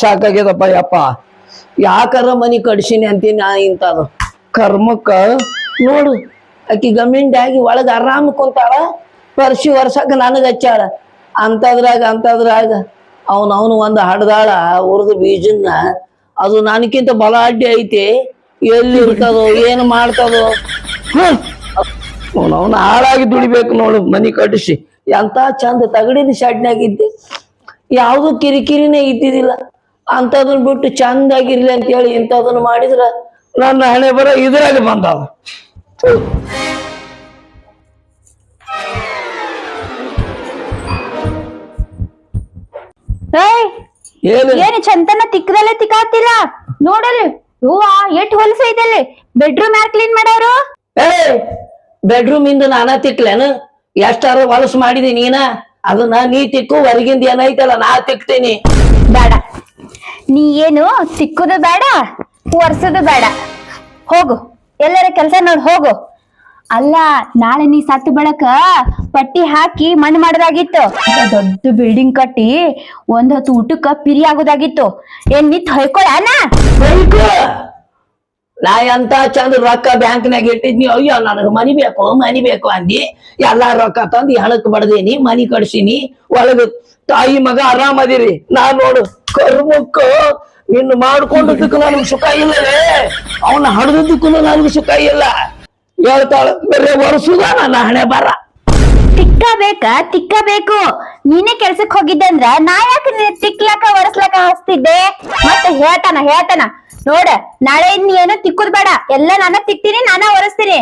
ಸಾಕಾಗ್ಯದಪ್ಪ ಯಪ್ಪ. ಯಾಕಾರ ಮನಿ ಕಡ್ಸಿನಿ ಅಂತೀನಿ ನಾ ಇಂತದು ಕರ್ಮಕ್ಕ. ನೋಡು ಆಕಿ ಗಮಿಂಡಾಗಿ ಒಳಗ ಆರಾಮ್ ಕುಂತಾಳ, ವರ್ಷಕ್ಕ ನನಗ ಹಚ್ಚಾಳ. ಅಂತದ್ರಾಗ ಅವನು ಒಂದು ಹಡ್ದಾಳ ಉರ್ದು ಬೀಜನ್ನ. ಅದು ನನಕ್ಕಿಂತ ಬಲ ಅಡ್ಡಿ ಐತಿ. ಎಲ್ಲಿ ಇರ್ತದೋ ಏನು ಮಾಡ್ತದೋ. ಅವನು ಹಾಳಾಗಿ ದುಡಿಬೇಕು ನೋಡು ಮನಿ ಕಟ್ಟಿಸಿ. ಎಂತ ಚಂದ ತಗಡಿನ ಶೆಡ್ನಾಗಿದ್ದೆ, ಯಾವ್ದು ಕಿರಿಕಿರಿನೇ ಇದ್ದಿದ್ದಿಲ್ಲ. ಅಂತದನ್ನ ಬಿಟ್ಟು ಚಂದಾಗಿರ್ಲಿ ಅಂತೇಳಿ ಇಂಥದನ್ನ ಮಾಡಿದ್ರ ನನ್ನ ಹಣೆ ಬರ ಇದ್ರಾಗ ಬಂದಾವ. ಏನ್ ಚಂತನ ತಿಕ್ಕದಲ್ಲೇ ತಿಕ್ಕಾತಿಲ್ಲ ನೋಡಲ್ಲಿ. ಹೂವಾ ಎಷ್ಟ್ ಹೊಲಸ ಐತಲ್ಲಿ. ಬೆಡ್ರೂಮ್ ಯಾರು ಕ್ಲೀನ್ ಮಾಡೋರು? ಬೆಡ್ರೂಮ್ ಇಂದ ನಾನ ತಿಕ್ಲೇನು? ಎಷ್ಟಾರ ಹೊಲಸು ಮಾಡಿದಿ ನೀನ? ಅದನ್ನ ನೀ ತಿಕ್ಕು, ಹೊರಗಿಂದ ಏನೈತಲ್ಲ ನಾ ತಿಕ್ತೀನಿ. ಬೇಡ, ನೀ ಏನು ತಿಕ್ಕುದು ಬೇಡ, ಒರ್ಸೋದು ಬೇಡ. ಹೋಗು, ಎಲ್ಲರ ಕೆಲ್ಸ ನೋಡ್ ಹೋಗು. ಅಲ್ಲ, ನಾಳೆ ನೀ ಸತ್ತು ಬಳಕ ಪಟ್ಟಿ ಹಾಕಿ ಮಣ್ಣು ಮಾಡೋದಾಗಿತ್ತು. ದೊಡ್ಡ ಬಿಲ್ಡಿಂಗ್ ಕಟ್ಟಿ ಒಂದ್ ಹೊತ್ತು ಊಟಕ್ಕ ಪಿರಿ ಆಗೋದಾಗಿತ್ತು. ಏನ್ ನಿತ್ ಹೊಯ್ಕೊಳನ? ನಾ ಎಂತ ಚಂದ ರೊಕ್ಕ ಬ್ಯಾಂಕ್ನಾಗ ಇಟ್ಟಿದ್ನಿ. ಅಯ್ಯೋ ನನಗ ಮನಿ ಬೇಕು ಅಂದಿ. ಎಲ್ಲಾ ರೊಕ್ಕ ತಂದು ಹೆಣಕ್ ಬಡ್ದೇನಿ, ಮನಿ ಕಡ್ಸಿನಿ. ಒಳಗ ತಾಯಿ ಮಗ ಆರಾಮದಿರಿ. ನಾ ನೋಡು ಕರ್ಮಕ್ಕ ಇನ್ನು ಮಾಡ್ಕೊಂಡದಕ್ಕೂ ನನಗ್ ಸುಖ ಇಲ್ಲವೇ, ಅವನ ಹಡ್ದಕ್ಕೂ ನನಗ್ ಸುಖ ಇಲ್ಲ. ಹೇಳ್ತಾಳ ಬೇರೆ ವರ್ಷದ ನನ್ನ ಹಣೆ ಬರ. ತಿಕ್ಕಬೇಕು. ನೀನೇ ಕೆಲ್ಸಕ್ ಹೋಗಿದ್ದಂದ್ರ ನಾ ಯಾಕೆ ತಿಕ್ಲಾಕ ಒರೆಸ್ಲಾಕ ಹಸ್ತಿದ್ದೆ? ಮತ್ತೆ ಹೇಳ್ತಾನ ನೋಡ, ನಾಳೆ ಏನು ತಿಕ್ಕುದ್ ಬೇಡ, ಎಲ್ಲ ನಾನ ತಿಕ್ತೀನಿ, ನಾನ ಒರೆಸ್ತೀನಿ.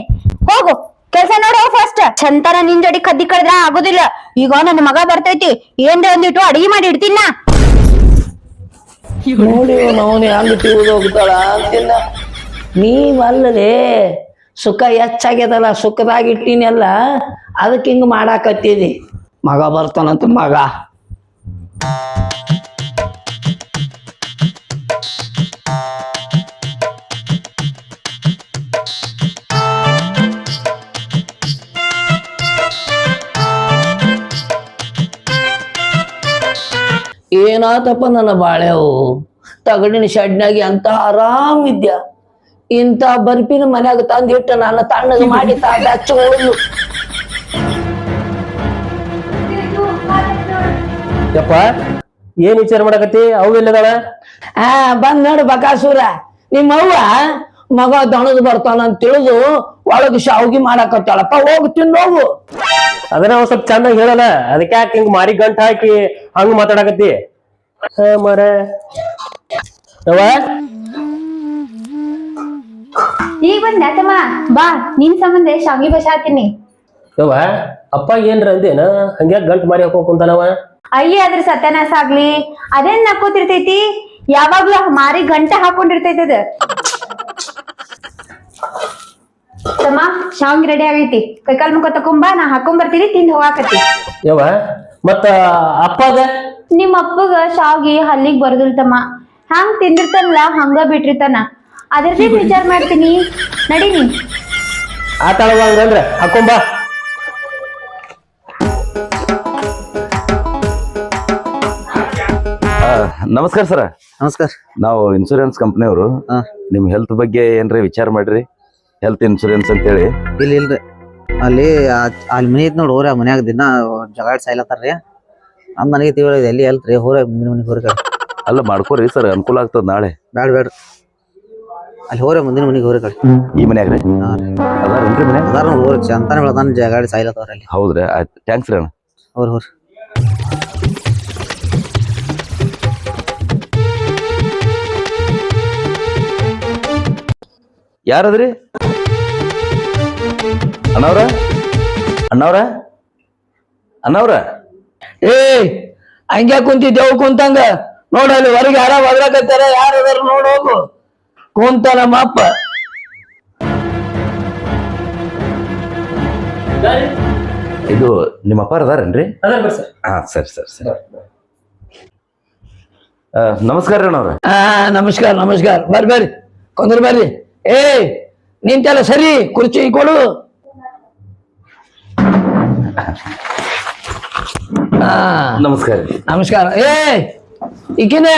ಹೋಗು, ಕೆಲ್ಸ ನೋಡ ಫಸ್ಟ್. ಚಂತನ ನಿನ್ ಜೋಡಿ ಕದ್ದಿ ಕಳೆದ್ರ ಆಗುದಿಲ್ಲ. ಈಗ ನನ್ನ ಮಗ ಬರ್ತೈತಿ, ಏನ್ರ ಒಂದಿಟ್ಟು ಅಡಿಗೆ ಮಾಡಿ ಇಡ್ತೀನ. ನೋಡಿ ಅವನು ಹೆಂಗ ತಿಳಿದೋಗ್ತಾಳ ಅಂತಿಲ್ಲ. ನೀವಲ್ಲದೆ ಸುಖ ಹೆಚ್ಚಾಗ್ಯದಲ್ಲ, ಸುಖದಾಗ ಇಟ್ಟಿನೆಲ್ಲ, ಅದಕ್ಕೆ ಹಿಂಗ ಮಾಡಾಕತ್ತಿದಿ. ಮಗ ಬರ್ತಾನಂತ ಮಗ. ಏನಾತಪ್ಪ ನನ್ನ ಬಾಳೆವು, ತಗಡಿನ ಶೆಡ್ನಾಗಿ ಅಂತ ಆರಾಮಿದ್ಯಾ. ಇಂತ ಬರ್ಪಿನ ಮನ್ಯಾಗ ತಂದಿಟ್ಟು ನಾನು ತಣ್ಣಗೆ ಮಾಡಿ ಹಚ್ಚುಗಳು. ಯಪ್ಪ ಏನ್ ವಿಚಾರ ಮಾಡಕತ್ತಿ? ಅವು ಎಲ್ಲದಾಳ? ಬಂದ್ ನೋಡು ಬಕಾಸುರ, ನಿಮ್ಮವ್ವ ಮಗ ದಣದ್ ಬರ್ತಾನಂತ ತಿಳಿದು ಒಳಗ ಶಾವ್ಗಿ ಮಾಡಾಕತ್ತಾಳಪ್ಪ. ಹೋಗು ತಿನ್ನೋಗು. ಅದನ್ನ ಒಂದ್ ಸ್ವಲ್ಪ ಚಂದಾಗಿ ಹೇಳಲ್ಲ, ಅದಕ್ಕೆ ಯಾಕೆ ಹಿಂಗ್ ಮಾರಿ ಗಂಟ ಹಾಕಿ ಹಂಗ ಮಾತಾಡಕತ್ತಿ? ಮರ ಈಗ ಬಂದ ತಮ್ಮ, ಬಾ ನಿನ್ ಸಂಬಂಧ ಶಾವಿಗೆ ಬಸಾತೀನಿ. ಯವ್ವ ಅಪ್ಪ ಏನ್ರ ಅಂದೇನ? ಹಂಗ್ಯಾಕ್ ಗಂಟ್ ಮಾರಿ ಹಾಕೊಂಡ್ ಕುಂತಾನವ? ಅಯ್ಯ ಅದ್ರ ಸತ್ಯನಾಶ ಆಗ್ಲಿ, ಅದೇನ್ ನಕ್ಕೋತಿರ್ತೈತಿ. ಯಾವಾಗ್ಲೂ ಮಾರಿ ಗಂಟೆ ಹಾಕೊಂಡಿರ್ತೈತಿ ಅದ. ತಮ್ಮ ಶಾವಿಗೆ ರೆಡಿ ಆಗೈತಿ, ಕೈಕಾಲ್ ಮುಖ ತಕೊಂಬ, ನಾ ಹಾಕೊಂಡ್ ಬರ್ತೀನಿ, ತಿಂದ್ ಹೋಗಾಕತಿ. ಯವ್ವ ಮತ್ತ ಅಪ್ಪಗ? ನಿಮ್ ಅಪ್ಪಗ ಶಾವಿಗೆ ಹಲ್ಲಿಗ್ ಬರದಿಲ್ ತಮ್ಮ. ಹಂಗ್ ತಿಂದಿರ್ತಾನಲ್ಲ ಹಂಗ ಬಿಟ್ಟಿರ್ತಾನ. ಅದ್ರದೇ ವಿಚಾರ ಮಾಡ್ತೀನಿ, ನಡೀನಿ. ಆತಾಳಂದ್ರ ಹಾಕೊಂಬ. ನಮಸ್ಕಾರ ಸರ. ನಮಸ್ಕಾರ. ನಾವು ಇನ್ಶೂರೆನ್ಸ್ ಕಂಪ್ನಿಯವರು. ನಿಮ್ ಹೆಲ್ತ್ ಬಗ್ಗೆ ಏನ್ರಿ ವಿಚಾರ ಮಾಡ್ರಿ? ಹೆಲ್ತ್ ಇನ್ಶೂರೆನ್ಸ್ ಅಂತೇಳಿ. ಇಲ್ರಿ ಅಲ್ಲಿ ಮನಿ ಐತ್ ನೋಡ್ರಿ, ಆ ಮನ್ಯಾಗ ದಿನ ಜಗಾಡ್ ಸಾಯ್ಲತ್ತಾರ್ರಿ. ನಮ್ ಮನೆಗೆ ತಿಳಿ ಎಲ್ಲಿ ಹೆಲ್ತ್ರಿ, ಮುಂದಿನ ಮನೆಗೆ ಹೋರಿ. ಅಲ್ಲ ಮಾಡ್ಕೋರಿ ಸರ್, ಅನುಕೂಲ ಆಗ್ತದ ನಾಳೆ. ಬೇಡ್ರಿ ಅಲ್ಲಿ ಮುಂದಿನ ಮನೆಗೆ ಹೋರಿ ಕಡೆ. ಈ ಮನ್ಯಾಗ್ರಿ ಅದಾರೇನ್ರಿ? ಮನ್ಯಾಗ ಅದಾರ ನೋಡ್ರಿ, ಅಂತಾನೆ ಬೆಳದಾನ ಜಗಾಡಿ ಸಾಯ್ಲತ್ತವ್ರಿ ಅಲ್ಲಿ. ಹೌದ್ರಿ, ಆಯ್ತು, ಥ್ಯಾಂಕ್ಸ್ ರೀ ಅಣ್ಣ. ಹೋರಿ ಯಾರದ್ರಿ? ಅಣ್ಣವ್ರ ಹಂಗ್ಯಾ ಕುಂತಿದ್ದೇವು ಕುಂತಂಗ ನೋಡಲ್ಲಿ ಹೊರಗೆ ಯಾರ ಒದ್ರಾಕತ್ತಾರ, ಯಾರದಾರ ನೋಡ್ ಹೋಗು. ಕುಂತ ನಮ್ಮ ಅಪ್ಪ. ಇದು ನಿಮ್ಮ ಅಪ್ಪ ಅದಾರೇನ್ರಿ? ಹಾ ಸರಿ. ನಮಸ್ಕಾರ ರೀ ಅಣ್ಣವ್ರ. ನಮಸ್ಕಾರ. ಬರ್ರಿ ಕೊಂದ್ರ ಬರ್ರಿ. ನಿಂತೆಲ್ಲ ಸರಿ, ಕುರ್ಚಿ ಕೊಡು. ನಮಸ್ಕಾರ ನಮಸ್ಕಾರ. ಈಕಿನೇ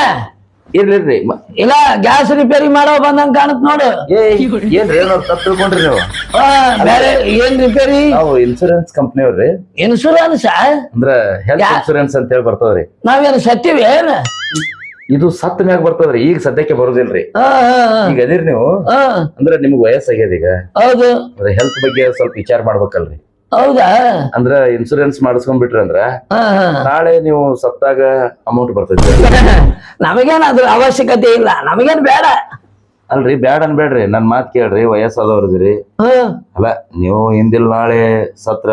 ಇರ್ಲಿ ಇಲ್ಲ ಗ್ಯಾಸ್ ರಿಪೇರಿ ಮಾಡೋ ಬಂದಂಗ ಕಾಣತ್ ನೋಡು. ಏನ್ರಿ ಏನೋ ತಪ್ಪು ತಿಳ್ಕೊಂಡ್ರಿ ನೀವು. ಬೇರೆ ಏನ್ ರಿಪೇರಿ? ನಾವು ಇನ್ಸೂರೆನ್ಸ್ ಕಂಪ್ನಿ ಅವ್ರಿ. ಇನ್ಶೂರೆನ್ಸ್ ಅಂದ್ರ ಹೆಲ್ತ್ ಇನ್ಸೂರೆನ್ಸ್ ಅಂತ ಹೇಳಿ ಬರ್ತದ್ರಿ. ನಾವೇನು ಸತ್ತೀವಿ ಏನ? ಇದು ಸತ್ತ ಮ್ಯಾಗ ಬರ್ತದ್ರಿ, ಈಗ ಸದ್ಯಕ್ಕೆ ಬರೋದಿಲ್ರಿ. ಈಗ ಅದಿರಿ ನೀವು ಅಂದ್ರ ನಿಮ್ಗ್ ವಯಸ್ಸಾಗ್ಯದ ಈಗ. ಹೌದು. ಹೆಲ್ತ್ ಬಗ್ಗೆ ಸ್ವಲ್ಪ ವಿಚಾರ ಮಾಡ್ಬೇಕಲ್ರಿ. ಹೌದಾ? ಅಂದ್ರ ಇನ್ಸೂರೆನ್ಸ್ ಮಾಡಿಸ್ಕೊಂಡ್ಬಿಟ್ರಿ ಅಂದ್ರ ನಾಳೆ ನೀವು ಸತ್ತಾಗ ಅಮೌಂಟ್ ಬರ್ತೈತಿ. ನಮಗೇನ್ ಅದ್ರ ಅವಶ್ಯಕತೆ ಇಲ್ಲ, ನಮಗೇನ್ ಬೇಡ. ಅಲ್ರಿ ಬ್ಯಾಡ ಅನ್ಬೇಡ್ರಿ, ನನ್ ಮಾತ್ ಕೇಳ್ರಿ. ವಯಸ್ಸಾದವ್ರದ್ರಿ. ಅಲ್ಲ ನೀವು ಹಿಂದಿಲ್ ನಾಳೆ ಸತ್ರ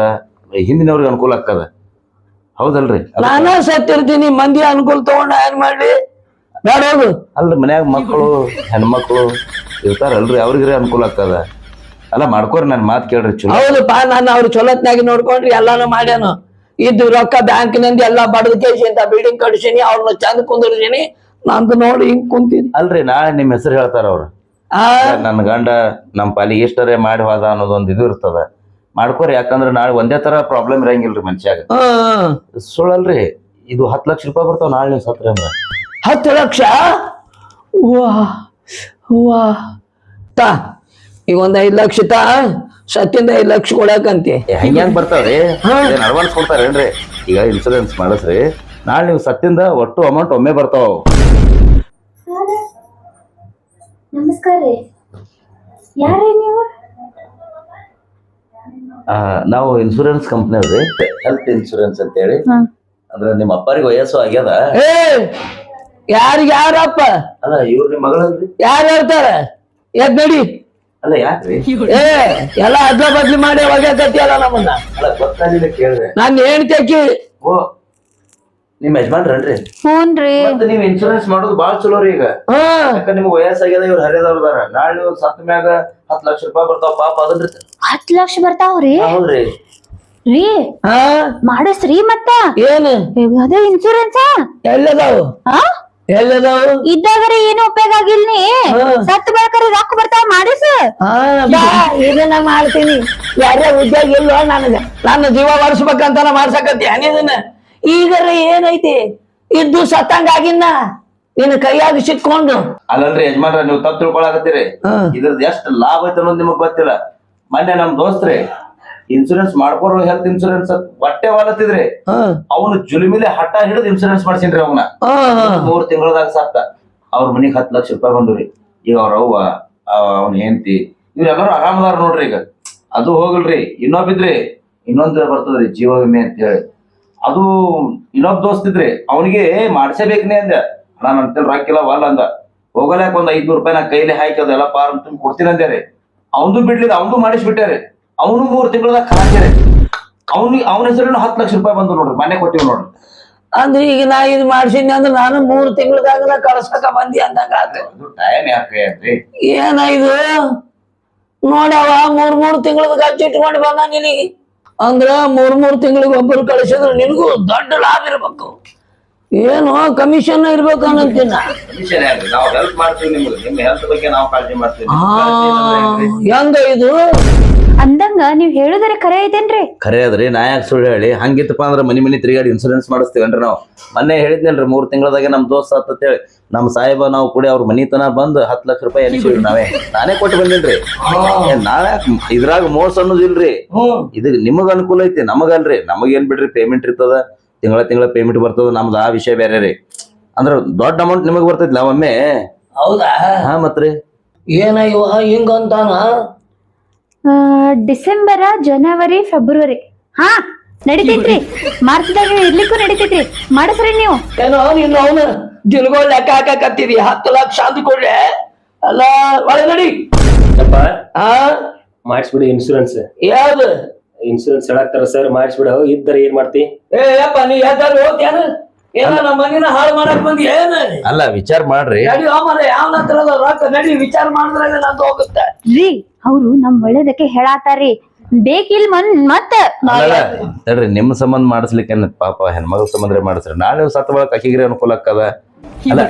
ಹಿಂದಿನವ್ರಿಗೆ ಅನುಕೂಲ ಆಗ್ತದ, ಹೌದಲ್ರಿ? ನಾನ ಸತ್ತಿರ್ತೀನಿ, ಮಂದಿ ಅನುಕೂಲ ತಗೊಂಡ ಏನ್ ಮಾಡ್ಲಿ? ಬೇಡ ಹೋಗು. ಅಲ್ರಿ ಮನ್ಯಾಗ ಮಕ್ಕಳು ಹೆಣ್ಮಕ್ಳು ಇರ್ತಾರಲ್ರಿ, ಅವ್ರಿಗ್ರಿ ಅನುಕೂಲ ಆಗ್ತದ. ಅಲ್ಲ ಮಾಡ್ಕೋರಿ, ನನ್ ಮಾತ್ ಕೇಳ್ರಿ. ಚಲೋ ಹೌದಪ್ಪ, ನಾನು ಅವ್ರ ಚೊಲತ್ನಾಗಿ ನೋಡ್ಕೊಂಡ್ರಿ ಎಲ್ಲಾನು ಮಾಡ್ಯಾನು. ಇದ್ದು ರೊಕ್ಕ ಬ್ಯಾಂಕಿನಿಂದ ಎಲ್ಲಾ ಬಡದ ಕೇಸಿ ಅಂತ ಬಿಲ್ಡಿಂಗ್ ಕಟ್ಸೀನಿ, ಅವ್ರನ್ನ ಚಂದ ಕುಂದಿರ್ಸೀನಿ. ನಂದು ನೋಡಿ ಹಿಂಗ್ ಕುಂತೀನಿ. ಅಲ್ರಿ ನಾಳೆ ನಿಮ್ ಹೆಸರು ಹೇಳ್ತಾರ ಅವ್ರು. ನನ್ ಗಂಡ ನಮ್ ಪಾಲಿಗೆ ಇಷ್ಟರೇ ಮಾಡಿ ಹೋದ ಅನ್ನೋದೊಂದ್ ಇದು ಇರ್ತದ. ಮಾಡ್ಕೋರಿ, ಯಾಕಂದ್ರ ನಾಳೆ ಒಂದೇ ತರ ಪ್ರಾಬ್ಲಮ್ ಇರಂಗಿಲ್ರಿ ಮನುಷ್ಯಾಗ. ಸುಳ್ಳಲ್ರಿ, ಇದು 10 ಲಕ್ಷ ರೂಪಾಯಿ ಬರ್ತಾವ ನಾಳೆ ನೀವು ಸತ್ರ ಅಂದ್ರ. 10 ಲಕ್ಷ? ವಾ ತಾ, ಈಗ ಒಂದ್ 5 ಲಕ್ಷ ತಾ, ಸತ್ತಿಂದ 5 ಲಕ್ಷ ಕೊಡಕಂತಿ. ಹೆಂಗ್ ಬರ್ತಾವ್ರಿ? ಅಡ್ವಾನ್ಸ್ ಕೊಡ್ತಾರೇನ್ರಿ? ಈಗ ಇನ್ಸೂರೆನ್ಸ್ ಮಾಡಿಸ್ರಿ, ನಾಳೆ ನೀವು ಸತ್ತಿಂದ ಒಟ್ಟು ಅಮೌಂಟ್ ಒಮ್ಮೆ ಬರ್ತಾವ. ನಮಸ್ಕಾರ. ಯಾರೇ ನೀವು? ನಾವು ಇನ್ಸೂರೆನ್ಸ್ ಕಂಪ್ನಿ ಅವ್ರಿ, ಹೆಲ್ತ್ ಇನ್ಸೂರೆನ್ಸ್ ಅಂತ ಹೇಳಿ. ಅಂದ್ರ ನಿಮ್ಮ ಅಪ್ಪರಿಗೆ ವಯಸ್ಸು ಆಗ್ಯದ. ಯಾರಿಗ ಯಾರಪ್ಪ? ಅಲ್ಲ ಇವ್ರು ನಿಮ್ ಮಗಳಲ್ರಿ? ಯಾರು ಹೇಳ್ತಾರ? ಎದ್ ನಡಿ. ಅಲ್ಲ ಯಾಕ್ರಿ? ಎಲ್ಲ ಅದ್ಲ ಬದ್ಲಿ ಮಾಡಿ ಒಗ್ಯಾಕತ್ತಿಯಲ್ಲ ನಮ್ಮನ್ನ. ಅಲ್ಲ ಗೊತ್ತಾಗಿಲ್ಲ ಕೇಳ್ರಿ. ನಾನ್ ಹೇಳ್ತೇಕಿ. ಓ ನಿಮ್ ಯಜಮಾನ್ರನ್ರಿ? ಹ್ಞೂನ್ರಿ. ಮತ್ತೆ ನೀವ್ ಇನ್ಶೂರೆನ್ಸ್ ಮಾಡೋದು ಬಾಳ ಚಲೋ ರೀ. ಈಗ ಯಾಕಂದ್ರೆ ನಿಮ್ಗೆ ವಯಸ್ಸಾಗ್ಯದ, ಇವ್ರು ಹರಿದವ್ರದಾರ. ನಾಳೆ ನೀವು ಸತ್ತ ಮ್ಯಾಗ 10 ಲಕ್ಷ ರೂಪಾಯಿ ಬರ್ತಾವ. ಪಾಪ ಅದನ್ರಿ 10 ಲಕ್ಷ ಬರ್ತಾವ್ರಿ? ಹೌದ್ರಿ. ರೀ ಮಾಡಿಸ್ರಿ. ಮತ್ತ ಏನು ಅದೇ ಇನ್ಶೂರೆನ್ಸ್ ಎಲ್ಲದಾವು? ಎಲ್ಲದಾವು? ಇದ್ದಾಗರೆ ಏನು ಉಪಯೋಗ ಆಗಿಲ್ನಿ. ಸತ್ ಬೆಳಕರಿ ರೊಕ್ಕ ಬರ್ತಾವ, ಮಾಡಿಸ. ಇದನ್ನ ಮಾಡ್ತೀನಿ. ಯಾರೇ ಉದ್ಯೋಗ ಇಲ್ವ ನನಗ? ನನ್ನ ಜೀವ ವರ್ಷಬೇಕಂತ ಮಾಡ್ಸಕತ್ತಿ ಇದನ್ನ. ಈಗರ ಏನೈತಿ? ಇದ್ದು ಸತ್ತಂಗ ಆಗಿನ್ನ ನಿನ್ನ ಕೈಯಾಗ ಸಿಕ್ಕೊಂಡು. ಅಲ್ಲಲ್ರಿ ಯಜಮಾನ್ರ, ನೀವು ತಪ್ಪು ತಿಳ್ಕೊಳಕತ್ತೀರಿ. ಇದ್ರದ್ ಎಷ್ಟ್ ಲಾಭ ಐತೆ ಅನ್ನೋದು ನಿಮಗ್ ಗೊತ್ತಿಲ್ಲ. ಮೊನ್ನೆ ನಮ್ ದೋಸ್ತ್ರಿ ಇನ್ಸೂರೆನ್ಸ್ ಮಾಡ್ಕೊರೋ ಹೆಲ್ತ್ ಇನ್ಸೂರೆನ್ಸ್ ಹೊಟ್ಟೆ ವಾಲತ್ತಿದ್ರಿ. ಅವನು ಜುಲಿಮಿಲಿ ಹಠ ಹಿಡಿದು ಇನ್ಸೂರೆನ್ಸ್ ಮಾಡ್ಸಿನ್ರಿ. ಅವನ 3 ತಿಂಗಳದಾಗ ಸತ್ತ. ಅವ್ರ ಮನಿಗ್ 10 ಲಕ್ಷ ರೂಪಾಯಿ ಬಂದ್ರಿ. ಈಗ ಅವ್ರ ಅವ್ವ, ಅವ್ನ ಹೆಂಡತಿ, ಇವ್ರೆಲ್ಲರೂ ಆರಾಮದಾರ ನೋಡ್ರಿ. ಈಗ ಅದು ಹೋಗಲ್ರಿ, ಇನ್ನೊಬ್ಬಿದ್ರಿ, ಇನ್ನೊಂದ್ ಬರ್ತದ್ರಿ ಜೀವ ವಿಮೆ ಅಂತ ಹೇಳಿ. ಅದು ಇನ್ನೊಬ್ ದೋಸ್ತಿದ್ರಿ, ಅವನಿಗೆ ಮಾಡ್ಸೇಬೇಕ್ನಿ ಅಂದ. ಅಣ್ಣ ನನ್ ರಾಕಿಲ್ಲ ವಲ್ಲ ಅಂದ. ಹೋಗಲ್ಯಾಕ ಒಂದ್ 500 ರೂಪಾಯಿ ನಾ ಕೈಲಿ ಹಾಕಿ ಅದೆಲ್ಲ ಫಾರ್ಮ್ ತುಂಬ ಕೊಡ್ತೀನಿ ಅಂದ್ಯಾರಿ. ಅವನು ಬಿಡ್ಲಿಲ್ಲ, ಅವನು ಮಾಡಿಸ್ಬಿಟ್ಟಾರಿ. ಅವನು 3 ತಿಂಗಳದಾಗ ಖಾಲಿ. ಅವನ ಹೆಸರು 10 ಲಕ್ಷ ರೂಪಾಯಿ ಬಂದು ನೋಡ್ರಿ, ಮನೆ ಕೊಟ್ಟಿವ್ ನೋಡ್ರಿ. ಅಂದ್ರೆ ಈಗ ನಾ ಇದು ಮಾಡ್ಸಿನಿ ಅಂದ್ರೆ ನಾನು 3 ತಿಂಗಳದಾಗ ಕಳ್ಸಕ ಬಂದಿ ಅಂದಾಗ ಟೈಮ್ ಯಾಕೆ ಅಂದ್ರಿ? ಏನ ಇದು ನೋಡವ, 3 ತಿಂಗಳದ ಖರ್ಚು ಇಟ್ಕೊಂಡು ಬಂದ ನಿನಗೆ. ಅಂದ್ರ 3 ತಿಂಗಳಿಗೆ ಒಬ್ಬರು ಕಳಿಸಿದ್ರೆ ನಿನಗೂ ದೊಡ್ಡ ಲಾಭ ಇರ್ಬೇಕು. ಏನು ಕಮಿಷನ್ ಇರ್ಬೇಕು ಅನ್ನಂತೀನ. ನಾವು ಹೆಲ್ಪ್ ಮಾಡ್ತೀವಿ ನಿಮ್ಗೆ, ನಿಮ್ ಹೆಲ್ತ್ ಬಗ್ಗೆ ನಾವು ಕಾಳಜಿ ಮಾಡ್ತೀವಿ. ಹೆಂಗ ಇದು ಅಂದಂಗ ನೀವ್ ಹೇಳುದರೆ ಖರೆ ಐತೇನ್ರಿ? ಖರೆ ಅದ್ರಿ, ನಾ ಯಾಕೆ ಸುಳ್ಳು ಹೇಳಿ? ಹಂಗಿತ್ತಪ್ಪ ಅಂದ್ರ ಮನಿ ತಿರುಗಾಡಿ ಇನ್ಸೂರೆನ್ಸ್ ಮಾಡಿಸ್ತೀವನ್ರಿ ನಾವು. ಮೊನ್ನೆ ಹೇಳಿದ್ನಲ್ರಿ 3 ತಿಂಗಳದಾಗ ನಮ್ ದೋಸ್ತ್ ಅಂತ ಹೇಳಿ. ನಮ್ ಸಾಹೇಬ ನಾವು ಕೂಡ ಅವ್ರ ಮನಿ ತನ ಬಂದು 10 ಲಕ್ಷ ರೂಪಾಯಿ ಎನಿಸಿವ್ರಿ. ನಾನೇ ಕೊಟ್ಟು ಬಂದೇನ್ರಿ. ನಾಳೆ ಇದ್ರಾಗ ಮೋಸ ಅನ್ನೋದಿಲ್ರಿ. ಇದು ನಿಮಗ ಅನುಕೂಲ ಐತಿ, ನಮಗಲ್ರಿ. ನಮಗೇನ್ ಬಿಡ್ರಿ, ಪೇಮೆಂಟ್ ಇರ್ತದ, ತಿಂಗಳ ಪೇಮೆಂಟ್ ಬರ್ತದ. ನಮ್ದು ಆ ವಿಷಯ ಬೇರೆ ರೀ. ಅಂದ್ರ ದೊಡ್ಡ ಅಮೌಂಟ್ ನಿಮಗ್ ಬರ್ತೈತಿ ಒಮ್ಮೆ. ಹೌದಾ? ಮತ್ರಿ ಏನ ಇವ ಹಿಂಗಂತಾನ? ಡಿಸೆಂಬರ್, ಜನವರಿ, ಫೆಬ್ರವರಿ ನಡಿತೈತ್ರಿ. ಮಾರ್ಚ್ದಾಗ ಇರ್ಲಿಕ್ಕೂ ನಡಿತೈತ್ರಿ. ಮಾಡಿಸ್ರಿ ನೀವು. ಏನೋ ನೀನು ಅವನು ಜಿಲ್ಗೋಳ್ ಲೆಕ್ಕ ಹಾಕಕತ್ತೀರಿ. 10 ಲಕ್ಷ ಅಂದ್ಕೊಳ್ಳೆ ಅಲ್ಲ. ಒಳಗೆ ನಡಿ. ಮಾಡಿಸ್ಬಿಡಿ ಇನ್ಸೂರೆನ್ಸ್. ಯಾವ್ದು ಇನ್ಸೂರೆನ್ಸ್ ಹೇಳಾಕ್ತಾರ ಸರ್, ಮಾಡಿಸ್ಬಿಡ. ಇದ್ದರ ಏನ್ ಮಾಡ್ತಿ? ಯಪ್ಪ ನೀ ಯಾವ್ದಾರು ಹೋಗ್ತೇನ? ಏನ ನಮ್ಮ ಮನಿನ ಹಾಳು ಮಾಡಕ್ ಬಂದಿ ಏನ? ಅಲ್ಲ ವಿಚಾರ ಮಾಡ್ರಿ. ನಡಿ ಹೋಮರೆ, ಯಾವನ ಹತ್ರ ರೊಕ್ಕ ನಡಿ. ವಿಚಾರ ಮಾಡಿದ್ರಾಗ ನಂದು ಹೋಗುತ್ತೆ ರೀ. ಅವ್ರು ನಮ್ ಒಳ್ಳೇದಕ್ಕೆ ಹೇಳಾತಾರಿ, ಬೇಕಿಲ್ ಮತ್ತ ತಡ್ರಿ. ನಿಮ್ ಸಂಬಂಧ ಮಾಡಿಸ್ಲಿಕ್ಕೆ ಪಾಪ ಹೆಣ್ಮಗಳ ಸಂಬಂಧ ಮಾಡಿಸ್ರಿ. ನಾಳೆ ಸತ್ತ ಬಳಕ ಅಕ್ಕಿಗ್ರಿ ಅನುಕೂಲ ಆಗ್ತದ. ಅಲ್ಲ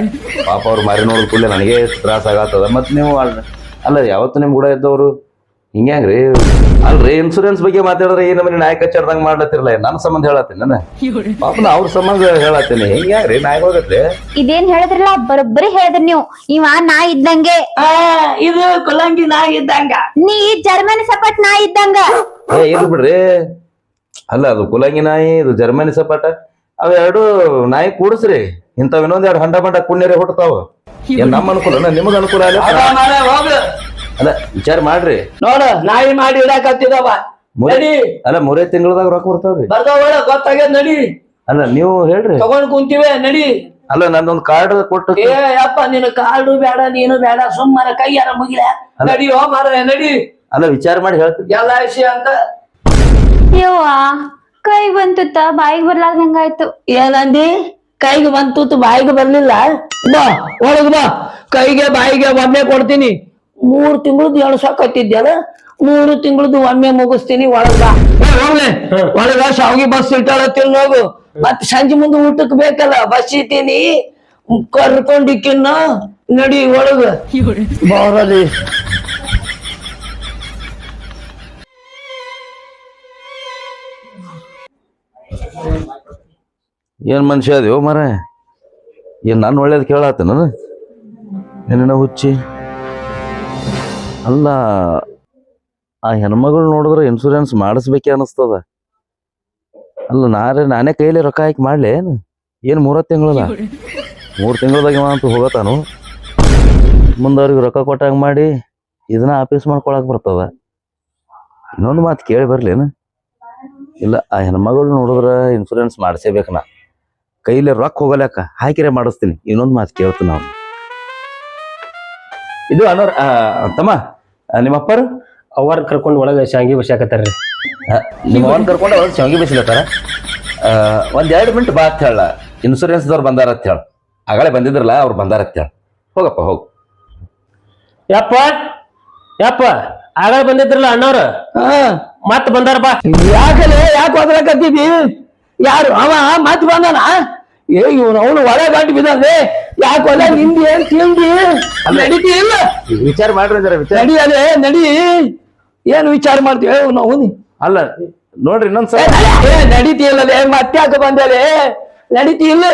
ಪಾಪ ಅವ್ರು ಮಾರಿ ನೋಡಿದ ಕೂಡಲೇ ನನಗೆ ತ್ರಾಸ ಆಗತ್ತದ. ಮತ್ ನೀವು ಅಲ್ಲ ಯಾವತ್ತು ನಿಮ್ ಕೂಡ ಇದ್ದವ್ರು ಹಿಂಗ್ಯಾಂಗ್ರಿ ಅಲ್ರಿ ಇನ್ಸೂರೆನ್ಸ್ ಬಗ್ಗೆ ಮಾತಾಡಿದ್ರೆ ಈ ನಮ್ಮನೆ ನಾಯಿ ಕಚ್ಚಾಡ್ದಂಗ್ ಮಾಡ್ಲತ್ತಿರಲ್ಲ ನನ್ನ ಸಂಬಂಧ ಹೇಳತ್ತೀನಿ ನಾನು ಪಾಪನ ಅವ್ರ ಸಂಬಂಧ ಹೇಳತ್ತೀನಿ ಹಿಂಗ್ಯಾಂಗ್ರಿ ನಾಯಿ ಹೋಗತ್ರಿ ಇದೇನ್ ಹೇಳಿದ್ರಲ್ಲ ಬರೋಬ್ಬರಿ ಹೇಳಿದ್ರಿ ನೀವು ಇವ ನಾ ಇದ್ದಂಗೆ ಇದು ಕುಲಂಗಿ ನಾ ಇದ್ದಂಗ. ನೀ ಜರ್ಮನಿ ಸಪಟ್ ನಾ ಇದ್ದಂಗ. ಇದು ಬಿಡ್ರಿ ಅಲ್ಲ ಅದು ಕುಲಂಗಿ ನಾಯಿ ಇದು ಜರ್ಮನಿ ಸಪಾಟ ಅವ ಎರಡು ನಾಯಿ ಕೂಡಿಸ್ರಿ ಇಂಥವ್ ಇನ್ನೊಂದ್ ಎರಡು ಹಂಡ ಬಂಡ ಕುಣ್ಯರೇ ಹುಟ್ಟತಾವ ಏನ್ ನಮ್ಮ ಅನುಕೂಲ ನಿಮಗ ಅನುಕೂಲ ಹೋಗ ಅಲ್ಲ ವಿಚಾರ ಮಾಡ್ರಿ. ನೋಡ ನಾಯಿ ಮಾಡಿ ಇಡಾಕತ್ತಿದವ ನಡಿ. ಅಲ್ಲ 3 ತಿಂಗಳದಾಗ ರೊಕ್ಕ ಬರ್ತಾವ್ರಿ. ಬರ್ತಾವ ಗೊತ್ತಾಗ್ಯದ ನಡಿ. ಅಲ್ಲ ನೀವು ಹೇಳ್ರಿ ತಗೊಂಡ್ ಕುಂತೀವಿ ನಡಿ. ಅಲ್ಲ ನಂದೊಂದ್ ಕಾರ್ಡ್ ಕೊಟ್ಟು ಏ ಯಪ್ಪ ನಿನ್ ಕಾರ್ಡು ಬೇಡ ನೀನು ಬೇಡ ಸುಮ್ಮನೆ ಕೈಯಾರ ಮುಗಿಲ ನಡಿ ಹೋ ಮಾರ ನಡಿ. ಅಲ್ಲ ವಿಚಾರ ಮಾಡಿ ಹೇಳ್ತೀನಿ ಎಲ್ಲ ವಿಷಯ ಅಂತ ಯವ್ವ ಕೈ ಬಂತುತ್ತ ಬಾಯಿಗೆ ಬರ್ಲಾರ್ದಂಗಾಯ್ತು. ಏನಂದಿ? ಕೈಗೆ ಬಂತು ಬಾಯಿಗೆ ಬರ್ಲಿಲ್ಲ. ಬಾ ಒಳಗ್ ಬಾ, ಕೈಗೆ ಬಾಯಿಗೆ ಒಮ್ಮೆ ಕೊಡ್ತೀನಿ. 3 ತಿಂಗಳದ್ದು ಎಣಸಾಕತ್ತಿದ್ಯಲ್ಲ, 3 ತಿಂಗಳದ್ದು ಒಮ್ಮೆ ಮುಗಿಸ್ತೀನಿ. ಒಳಗ್ ಬಾ. ಹೋಗ್ಲೆ ಒಳಗ ಶಾವ್ಗಿ ಬಸ್ ಇಟ್ಟಾಳ ತಿನ್ನೋಗು. ಮತ್ ಸಂಜೆ ಮುಂದೆ ಊಟಕ್ ಬೇಕಲ್ಲ, ಬಸ್ ಇದ್ದೀನಿ ಕರ್ಕೊಂಡಿಕ್ಕಿನ್ನ ನಡಿ ಒಳಗ ಬರಲಿ. ಏನ್ ಮನುಷ್ಯ ಅದೇವೋ ಮರ ಏನ್ ನಾನು ಒಳ್ಳೇದ್ ಕೇಳತ್ತ ನಾನು ಏನೇನ ಹುಚ್ಚಿ. ಅಲ್ಲ ಆ ಹೆಣ್ಮಗಳು ನೋಡಿದ್ರೆ ಇನ್ಸೂರೆನ್ಸ್ ಮಾಡಿಸ್ಬೇಕೆ ಅನಿಸ್ತದ. ಅಲ್ಲ ನಾನೇ ಕೈಲಿ ರೊಕ್ಕ ಹಾಕಿ ಮಾಡ್ಲಿ ಏನು 3 ತಿಂಗಳದ 3 ತಿಂಗಳದಾಗ ಅಂತೂ ಹೋಗತಾನು ಮುಂದವ್ರಿಗೆ ರೊಕ್ಕ ಕೊಟ್ಟಂಗ ಮಾಡಿ ಇದನ್ನ ಆಫೀಸ್ ಮಾಡ್ಕೊಳಕ್ ಬರ್ತದ. ಇನ್ನೊಂದು ಮಾತು ಕೇಳಿ ಬರ್ಲೇನು? ಇಲ್ಲ ಆ ಹೆಣ್ಮಗಳು ನೋಡಿದ್ರ ಇನ್ಸೂರೆನ್ಸ್ ಮಾಡಿಸೇಬೇಕು. ನಾ ಕೈಲಿ ರೊಕ್ಕ ಹೋಗಲಕ್ಕ ಹಾಕಿರೇ ಮಾಡಿಸ್ತೀನಿ. ಇನ್ನೊಂದು ಮಾತು ಕೇಳ್ತೀನಿ ನಾವು. ಇದು ಅನ್ನೋರ್ ತಮ್ಮ ನಿಮ್ಮಪ್ಪರು ಅವ್ರ ಕರ್ಕೊಂಡು ಒಳಗೆ ಶಾಂಗಿ ಬಸಾಕತ್ತಾರ್ರಿ. ನಿಮ್ಮ ಅವನ್ ಕರ್ಕೊಂಡು ಅವ್ರು ಶಾವಿಗೆ ಬೀಸಲತ್ತಾರ. 1-2 ಮಿನಿಟ್ ಬಾ ಅಂತ ಹೇಳ. ಇನ್ಸೂರೆನ್ಸ್ದವ್ರು ಬಂದಾರ ಅಂತ ಹೇಳ. ಆಗಲೇ ಬಂದಿದ್ರಲ್ಲ ಅವ್ರು ಬಂದಾರ ಅಂತ ಹೇಳ. ಹೋಗಪ್ಪ ಹೋಗು. ಯಪ್ಪ ಯಪ್ಪ ಆಗ ಬಂದಿದ್ರಲ್ಲ ಅಣ್ಣವ್ರ ಮತ್ ಬಂದಾರಪ್ಪ. ಯಾಕಲೆ ಯಾಕೆ ಹೋದ್ರಕತ್ತಿದ್ದಿ? ಯಾರು ಅವ ಮತ್ ಬಂದನ? ಏ ಇವ್ನು ಅವನು ಒಳ ಗಂಟು ಬಿದ್ದಂದೆ. ಯಾಕೆ ಹೊಲ ನಿಂದಿ ಏನ್ ತಿಂದಿ? ನಡೀತಿ ಇಲ್ಲ ವಿಚಾರ ಮಾಡ್ರಿ ಜರ ವಿಚಾರ ನಡಿ. ಅದೇ ನಡಿ. ಏನ್ ವಿಚಾರ ಮಾಡ್ತೀವಿ ನಾವು? ಅಲ್ಲ ನೋಡ್ರಿ ಇನ್ನೊಂದ್ಸಲ ನಡೀತಿ ಇಲ್ಲದೆ ಮತ್ತೆ ಯಾಕೆ ಬಂದಲೆ? ನಡೀತಿ ಇಲ್ಲ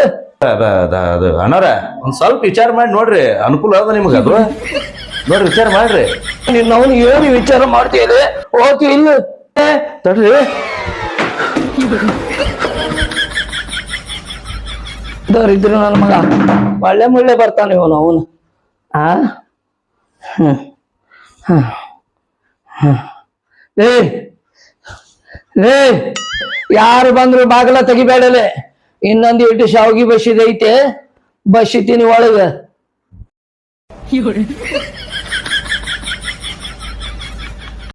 ಅದು ಅಣ್ಣವ್ರ ಒಂದ್ ಸ್ವಲ್ಪ ವಿಚಾರ ಮಾಡಿ ನೋಡ್ರಿ. ಅನುಕೂಲ ಅದ ನಿಮ್ಗ ಅದು ನೋಡ್ರಿ ವಿಚಾರ ಮಾಡ್ರಿ. ನಿನ್ನ ಅವನು ಏನು ವಿಚಾರ ಮಾಡ್ತೀಯಲ್ಲ? ಹೋಗ್ತೀವಿ ಇಲ್ಲ ತಡ್ರಿ ಇದ್ರು ನನ್ನ ಮಗ ಒಳ್ಳೆ ಮುಳ್ಳೆ ಬರ್ತಾನೆ ಇವನು ಅವನು. ಏ ಯಾರು ಬಂದ್ರು ಬಾಗಲ ತೆಗಿಬೇಡಲೆ. ಇನ್ನೊಂದು ಇಟ್ಟು ಶಾವ್ಗಿ ಬಸಿದೈತೆ, ಬಸಿತೀನಿ ಒಳಗ.